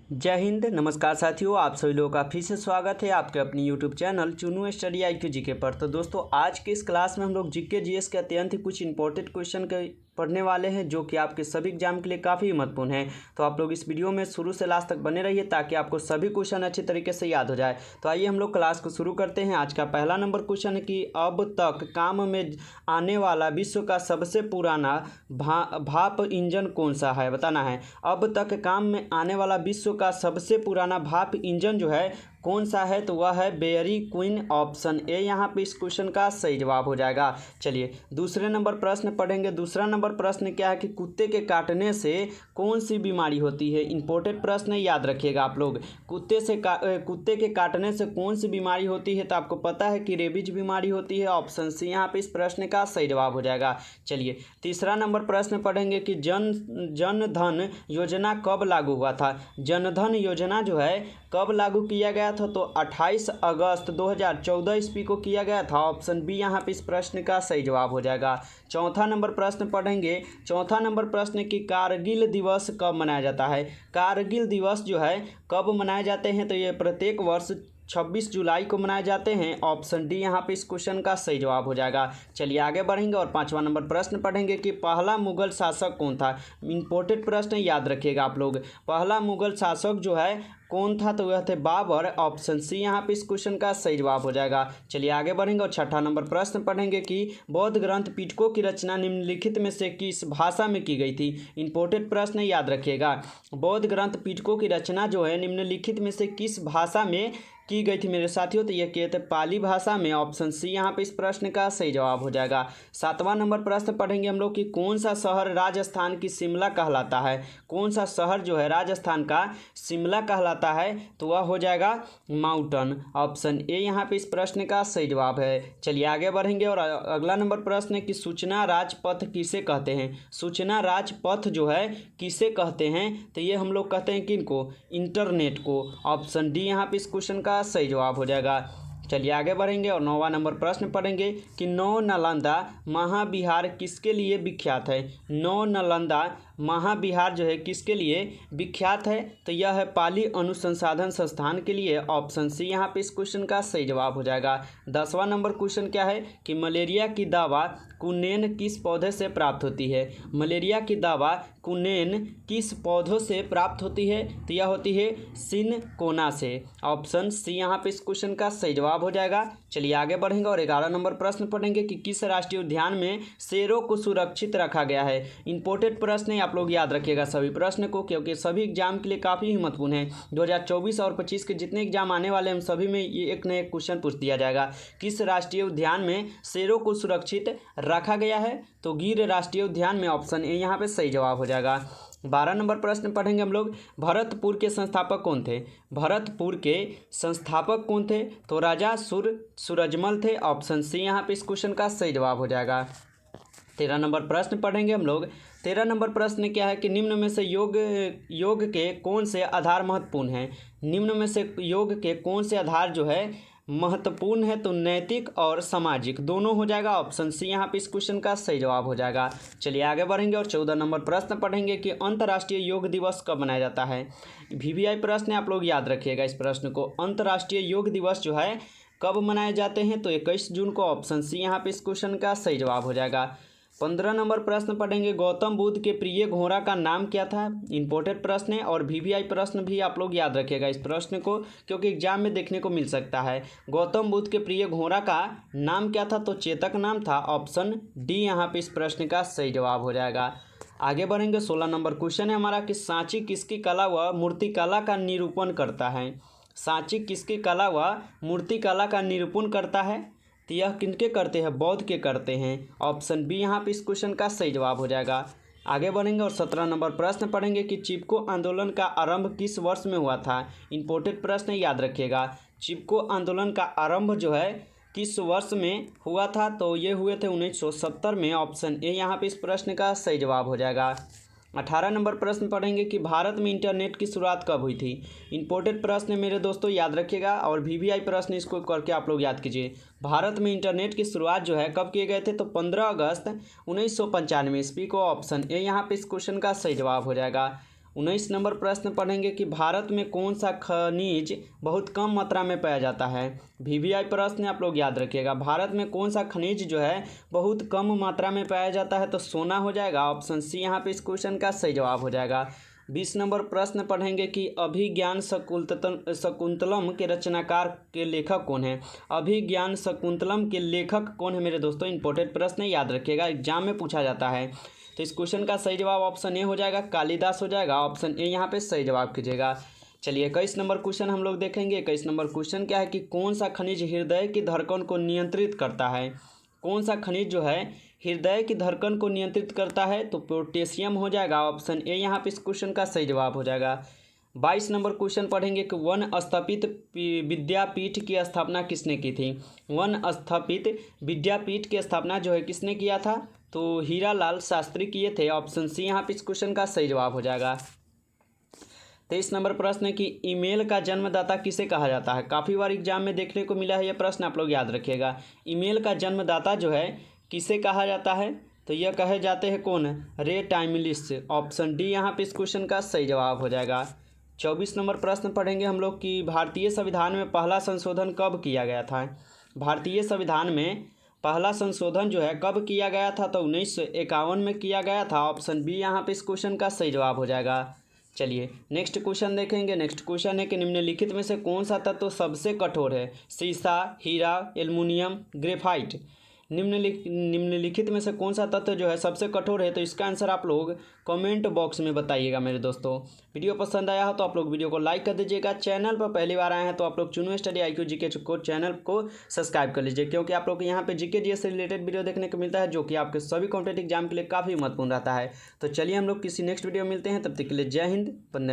जय हिंद। नमस्कार साथियों, आप सभी लोगों का फिर से स्वागत है आपके अपनी यूट्यूब चैनल चुनू स्टडी IQ जीके पर। तो दोस्तों, आज के इस क्लास में हम लोग जीके जीएस के अत्यंत ही कुछ इंपॉर्टेंट क्वेश्चन के पढ़ने वाले हैं जो कि आपके सभी एग्जाम के लिए काफ़ी महत्वपूर्ण है। तो आप लोग इस वीडियो में शुरू से लास्ट तक बने रहिए ताकि आपको सभी क्वेश्चन अच्छे तरीके से याद हो जाए। तो आइए हम लोग क्लास को शुरू करते हैं। आज का पहला नंबर क्वेश्चन है कि अब तक काम में आने वाला विश्व का सबसे पुराना भाप इंजन कौन सा है, बताना है। अब तक काम में आने वाला विश्व का सबसे पुराना भाप इंजन जो है कौन सा है, तो वह है बेयरी क्वीन। ऑप्शन ए यहाँ पे इस क्वेश्चन का सही जवाब हो जाएगा। चलिए दूसरे नंबर प्रश्न पढ़ेंगे। दूसरा नंबर प्रश्न क्या है कि कुत्ते के काटने से कौन सी बीमारी होती है। इंपॉर्टेंट प्रश्न है, याद रखिएगा आप लोग। कुत्ते के काटने से कौन सी बीमारी होती है, तो आपको पता है कि रेबीज बीमारी होती है। ऑप्शन सी यहाँ पे इस प्रश्न का सही जवाब हो जाएगा। चलिए तीसरा नंबर प्रश्न पढ़ेंगे कि जन धन योजना कब लागू हुआ था। जनधन योजना जो है कब लागू किया गया था, तो 28 अगस्त 2014 ईस्वी को किया गया था। ऑप्शन बी यहाँ पे इस प्रश्न का सही जवाब हो जाएगा। चौथा नंबर प्रश्न पढ़ेंगे। चौथा नंबर प्रश्न कि कारगिल दिवस कब मनाया जाता है। कारगिल दिवस जो है कब मनाए जाते हैं, तो ये प्रत्येक वर्ष 26 जुलाई को मनाए जाते हैं। ऑप्शन डी यहाँ पे इस क्वेश्चन का सही जवाब हो जाएगा। चलिए आगे बढ़ेंगे और पांचवा नंबर प्रश्न पढ़ेंगे कि पहला मुगल शासक कौन था। इंपॉर्टेंट प्रश्न याद रखिएगा आप लोग। पहला मुगल शासक जो है कौन था, तो वह थे बाबर। ऑप्शन सी यहाँ पे इस क्वेश्चन का सही जवाब हो जाएगा। चलिए आगे बढ़ेंगे और छठा नंबर प्रश्न पढ़ेंगे कि बौद्ध ग्रंथ पिटकों की रचना निम्नलिखित में से किस भाषा में की गई थी। इंपॉर्टेंट प्रश्न याद रखिएगा। बौद्ध ग्रंथ पिटकों की रचना जो है निम्नलिखित में से किस भाषा में की गई थी मेरे साथियों, तो यह किए थे पाली भाषा में। ऑप्शन सी यहाँ पे इस प्रश्न का सही जवाब हो जाएगा। सातवां नंबर प्रश्न पढ़ेंगे हम लोग कि कौन सा शहर राजस्थान की शिमला कहलाता है। कौन सा शहर जो है राजस्थान का शिमला कहलाता है, तो वह हो जाएगा माउंटन। ऑप्शन ए यहाँ पे इस प्रश्न का सही जवाब है। चलिए आगे बढ़ेंगे और अगला नंबर प्रश्न है कि सूचना राजपथ किसे कहते हैं। सूचना राजपथ जो है किसे कहते हैं, तो ये हम लोग कहते हैं किनको, इंटरनेट को। ऑप्शन डी यहाँ पे इस क्वेश्चन का सही जवाब हो जाएगा। चलिए आगे बढ़ेंगे और नौवां नंबर प्रश्न पढ़ेंगे कि नौ नालंदा महाविहार किसके लिए विख्यात है। नौ नालंदा महाविहार जो है किसके लिए विख्यात है, तो यह है पाली अनुसंधान संस्थान के लिए। ऑप्शन सी यहाँ पे इस क्वेश्चन का सही जवाब हो जाएगा। 10वां नंबर क्वेश्चन क्या है कि मलेरिया की दवा कुनेन किस पौधे से प्राप्त होती है। मलेरिया की दवा कुनेन किस पौधों से प्राप्त होती है, तो यह होती है सिनकोना से। ऑप्शन सी यहाँ पे इस क्वेश्चन का सही जवाब हो जाएगा। चलिए आगे बढ़ेंगे और 11 नंबर प्रश्न पढ़ेंगे कि किस राष्ट्रीय उद्यान में शेरों को सुरक्षित रखा गया है। इंपॉर्टेंट प्रश्न है, आप लोग याद रखिएगा सभी प्रश्न को, क्योंकि सभी एग्जाम के लिए काफ़ी ही महत्वपूर्ण है। 2024 और 25 के जितने एग्जाम आने वाले हैं सभी में ये एक न एक क्वेश्चन पूछ दिया जाएगा। किस राष्ट्रीय उद्यान में शेरों को सुरक्षित रखा गया है, तो गिर राष्ट्रीय उद्यान में। ऑप्शन ए यहाँ पे सही जवाब हो जाएगा। 12 नंबर प्रश्न पढ़ेंगे हम लोग। भरतपुर के संस्थापक कौन थे। भरतपुर के संस्थापक कौन थे, तो राजा सूरजमल थे। ऑप्शन सी यहाँ पे इस क्वेश्चन का सही जवाब हो जाएगा। 13 नंबर प्रश्न पढ़ेंगे हम लोग। 13 नंबर प्रश्न क्या है कि निम्न में से योग के कौन से आधार महत्वपूर्ण हैं। निम्न में से योग के कौन से आधार जो है महत्वपूर्ण है, तो नैतिक और सामाजिक दोनों हो जाएगा। ऑप्शन सी यहाँ पे इस क्वेश्चन का सही जवाब हो जाएगा। चलिए आगे बढ़ेंगे और 14 नंबर प्रश्न पढ़ेंगे कि अंतर्राष्ट्रीय योग दिवस कब मनाया जाता है। VVI प्रश्न है, आप लोग याद रखिएगा इस प्रश्न को। अंतर्राष्ट्रीय योग दिवस जो है कब मनाए जाते हैं, तो 21 जून को। ऑप्शन सी यहाँ पे इस क्वेश्चन का सही जवाब हो जाएगा। 15 नंबर प्रश्न पढ़ेंगे गौतम बुद्ध के प्रिय घोड़ा का नाम क्या था। इंपॉर्टेंट प्रश्न है और VVI प्रश्न भी आप लोग याद रखिएगा इस प्रश्न को, क्योंकि एग्जाम में देखने को मिल सकता है। गौतम बुद्ध के प्रिय घोड़ा का नाम क्या था, तो चेतक नाम था। ऑप्शन डी यहाँ पे इस प्रश्न का सही जवाब हो जाएगा। आगे बढ़ेंगे। 16 नंबर क्वेश्चन है हमारा कि सांची किसकी कला व मूर्तिकला का निरूपण करता है। सांची किसकी कला व मूर्तिकला का निरूपण करता है, तो यह किनके करते हैं, बौद्ध के करते हैं। ऑप्शन बी यहाँ पे इस क्वेश्चन का सही जवाब हो जाएगा। आगे बढ़ेंगे और 17 नंबर प्रश्न पढ़ेंगे कि चिपको आंदोलन का आरंभ किस वर्ष में हुआ था। इंपॉर्टेंट प्रश्न याद रखिएगा। चिपको आंदोलन का आरंभ जो है किस वर्ष में हुआ था, तो ये हुए थे 1970 में। ऑप्शन ए यहाँ पे इस प्रश्न का सही जवाब हो जाएगा। 18 नंबर प्रश्न पढ़ेंगे कि भारत में इंटरनेट की शुरुआत कब हुई थी। इंपॉर्टेंट प्रश्न है मेरे दोस्तों, याद रखिएगा और VVI प्रश्न इसको करके आप लोग याद कीजिए। भारत में इंटरनेट की शुरुआत जो है कब किए गए थे, तो 15 अगस्त 1995 ईस्वी को। ऑप्शन ए यहाँ पे इस क्वेश्चन का सही जवाब हो जाएगा। 19 नंबर प्रश्न पढ़ेंगे कि भारत में कौन सा खनिज बहुत कम मात्रा में पाया जाता है। वीवीआई प्रश्न आप लोग याद रखिएगा। भारत में कौन सा खनिज जो है बहुत कम मात्रा में पाया जाता है, तो सोना हो जाएगा। ऑप्शन सी यहाँ पे इस क्वेश्चन का सही जवाब हो जाएगा। 20 नंबर प्रश्न पढ़ेंगे कि अभिज्ञान शकुंतलम के रचनाकार के लेखक कौन है। अभिज्ञान शकुंतलम के लेखक कौन है मेरे दोस्तों, इंपॉर्टेंट प्रश्न है, याद रखिएगा, एग्जाम में पूछा जाता है। तो इस क्वेश्चन का सही जवाब ऑप्शन ए हो जाएगा, कालिदास हो जाएगा। ऑप्शन ए यहाँ पे सही जवाब कीजिएगा। चलिए 21 नंबर क्वेश्चन हम लोग देखेंगे। 21 नंबर क्वेश्चन क्या है कि कौन सा खनिज हृदय की धड़कन को नियंत्रित करता है। कौन सा खनिज जो है हृदय की धड़कन को नियंत्रित करता है, तो पोटेशियम हो जाएगा। ऑप्शन ए यहाँ पे इस क्वेश्चन का सही जवाब हो जाएगा। 22 नंबर क्वेश्चन पढ़ेंगे कि वन स्थापित विद्यापीठ की स्थापना किसने की थी। वन स्थापित विद्यापीठ की स्थापना जो है किसने किया था, तो हीरालाल शास्त्री किए थे। ऑप्शन सी यहाँ पे इस क्वेश्चन का सही जवाब हो जाएगा। 23 नंबर प्रश्न है कि ईमेल का जन्मदाता किसे कहा जाता है। काफ़ी बार एग्जाम में देखने को मिला है यह प्रश्न, आप लोग याद रखिएगा। ईमेल का जन्मदाता जो है किसे कहा जाता है, तो यह कहे जाते हैं कौन, रे टाइमलिस। ऑप्शन डी यहाँ पे इस क्वेश्चन का सही जवाब हो जाएगा। 24 नंबर प्रश्न पढ़ेंगे हम लोग कि भारतीय संविधान में पहला संशोधन कब किया गया था। भारतीय संविधान में पहला संशोधन जो है कब किया गया था, तो 1951 में किया गया था। ऑप्शन बी यहाँ पे इस क्वेश्चन का सही जवाब हो जाएगा। चलिए नेक्स्ट क्वेश्चन देखेंगे। नेक्स्ट क्वेश्चन है कि निम्नलिखित में से कौन सा तत्व सबसे कठोर है। सीसा, हीरा, एल्युमिनियम, ग्रेफाइट। निम्नलिखित में से कौन सा तत्व जो है सबसे कठोर है, तो इसका आंसर आप लोग कमेंट बॉक्स में बताइएगा मेरे दोस्तों। वीडियो पसंद आया हो तो आप लोग वीडियो को लाइक कर दीजिएगा। चैनल पर पहली बार आए हैं तो आप लोग चुनो स्टडी IQ जीके को चैनल को सब्सक्राइब कर लीजिए, क्योंकि आप लोग यहाँ पे जीके जीएस से रिलेटेड वीडियो देखने को मिलता है, जो कि आपके सभी कॉम्पिटिटिव एग्जाम के लिए काफ़ी महत्वपूर्ण रहता है। तो चलिए हम लोग किसी नेक्स्ट वीडियो मिलते हैं, तब तक के लिए जय हिंद, वंदे मातरम।